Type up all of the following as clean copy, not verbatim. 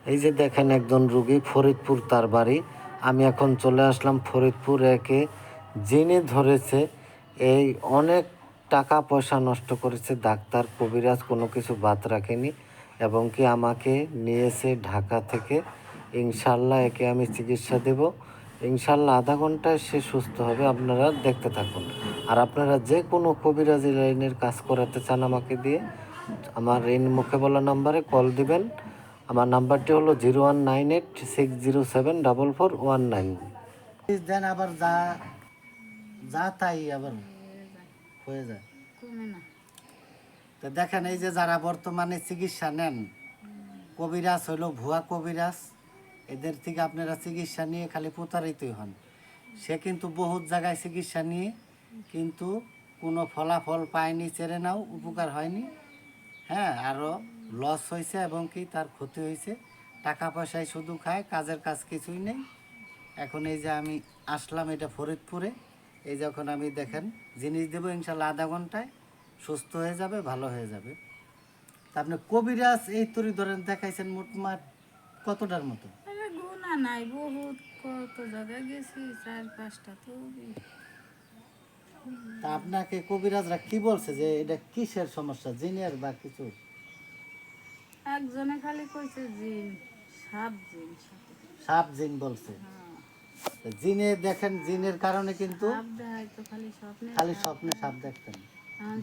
এই যে দেখেন একজন রুগী, ফরিদপুর তার বাড়ি। আমি এখন চলে আসলাম ফরিদপুর একে। যিনি ধরেছে এই অনেক টাকা পয়সা নষ্ট করেছে, ডাক্তার কবিরাজ কোনো কিছু বাদ রাখেনি, এবং কি আমাকে নিয়েছে ঢাকা থেকে। ইনশাল্লাহ একে আমি চিকিৎসা দেব, ইনশাল্লাহ আধা ঘন্টায় সে সুস্থ হবে। আপনারা দেখতে থাকুন। আর আপনারা যে কোনো কবিরাজি লাইনের কাজ করাতে চান আমাকে দিয়ে, আমার এই মুখে বলা নাম্বারে কল দিবেন। আমার নাম্বারটি হলো 0198607441 দেন। আবার যা যা তাই আবার হয়ে যায়। তো দেখেন, এই যে যারা বর্তমানে চিকিৎসা নেন, কবিরাজ হলো ভুয়া কবিরাজ, এদের থেকে আপনারা চিকিৎসা নিয়ে খালি প্রতারিতই হন। সে কিন্তু বহুত জায়গায় চিকিৎসা নিয়ে কিন্তু কোনো ফলাফল পায়নি, চেরে নাও উপকার হয়নি। হ্যাঁ, আরও লস হয়েছে এবং কি তার ক্ষতি হয়েছে। টাকা পয়সায় শুধু খায়, কাজের কাজ কিছুই নেই। এখন এই যে আমি আসলাম এটা ফরিদপুরে, এই যখন আমি দেখেন জিনিস দেবো, ইনশাল্লাহ আধা ঘন্টায় সুস্থ হয়ে যাবে, ভালো হয়ে যাবে। তা আপনি কবিরাজ এই তরি ধরেন দেখাইছেন মোটমাট কতটার মতো? গুণা নাই, বহুত কত জায়গায় গেছি, 4-5টা তো। তা আপনাকে কবিরাজরা কি বলছে যে এটা কিসের সমস্যা, জিনের বা কিছু? একজনে খালি কইছে জিন, সাপ জিন। সাপ জিন বলছে। জিনে দেখেন, জিনের কারণে কিন্তু সাপ দেয় তো খালি স্বপ্নে, খালি স্বপ্নে সাপ দেখতেন।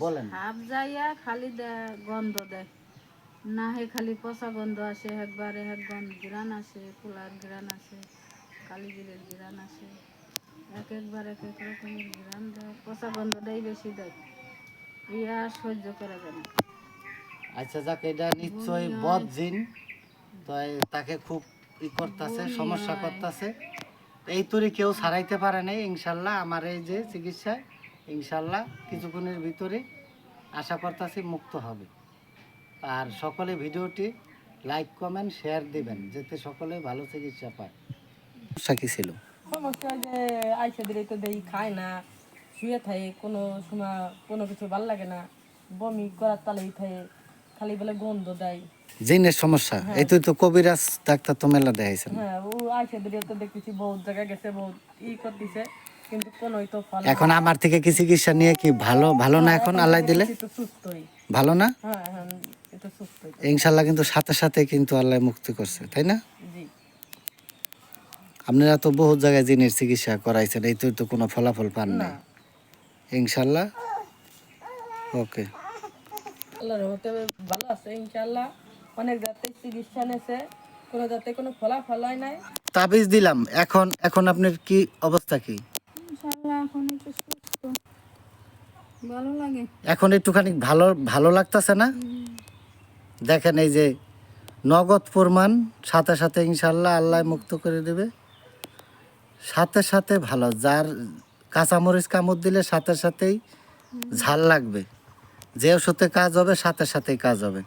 বলেন। সাপ যাইয়া খালি গন্ধ দেয় না, হে খালি পচা গন্ধ আসে, একবারে এক গন্ধ ঘিরান আসে, কুলার ঘিরান আসে, কালীগিরের ঘিরান আসে, একবার এক এক রকমের ঘিরান দেয়, পচা গন্ধটাই বেশি দেয়, ইয়া সহ্য করা যায় না। আচ্ছা যাক, এটা নিশ্চয়ই বদ জিন, তো তাকে খুব করতেছে, সমস্যা করতেছে। এই তরি কেউ ছাড়াইতে পারে নাই। ইনশাল্লাহ আমার এই যে চিকিৎসায় ইনশাল্লাহ কিছুক্ষণের ভিতরে আশা করতেছি মুক্ত হবে। আর সকলে ভিডিওটি লাইক কমেন্ট শেয়ার দিবেন, যাতে সকলে ভালো চিকিৎসা পায়। সমস্যা কি ছিল? সমস্যা যে আইসা দিলে তো দেই খায় না, শুয়ে থাকে, কোনো সময় কোনো কিছু ভাল লাগে না, বমি করার তালেই থাকে, খালি বলে গন্ধ দেয়। জিনের সমস্যা? এই তো কবিরাজ ডাক্তার তো মেলা দেখাইছেন। হ্যাঁ, ও আইসা দিলে তো দেখতেছি বহুত জায়গায় গেছে, বহুত করতেছে, কিন্তু কোনোই তো ফল। এখন আমার থেকে কি চিকিৎসা নিয়ে কি ভালো না? এখন আল্লাহ দিলে সুস্থই ভালো না? হ্যাঁ, এখন এটা সুস্থই ইনশাল্লাহ কিন্তু সাথে সাথে কিন্তু আল্লাহ মুক্তি করছে, তাই না? জি। আপনারা তো বহুত জায়গায় জিনের চিকিৎসা করাইছেন, এই তো কোনো ফলাফল পান নাই। ইনশাল্লাহ ওকে, আল্লাহর রহমতে ভালো আছে ইনশাআল্লাহ। অনেক যাতে চিকিৎসা নেছে, কোনো যাতে কোনো ফলাফল হয় নাই। তাবিজ দিলাম। এখন আপনার কি অবস্থা কি? ইনশাআল্লাহ এখন একটু সুস্থ, ভালো লাগে। এখন একটুখানি ভালো লাগতেছে না? দেখেন এই যে নগদ প্রমাণ, সাথে সাথে ইনশাল্লাহ আল্লাহ মুক্ত করে দেবে, সাথে সাথে ভালো। যার কাঁচামরিচ কামড় দিলে সাথে সাথেই ঝাল লাগবে, যে ওষুধে কাজ হবে সাথে সাথেই কাজ হবে।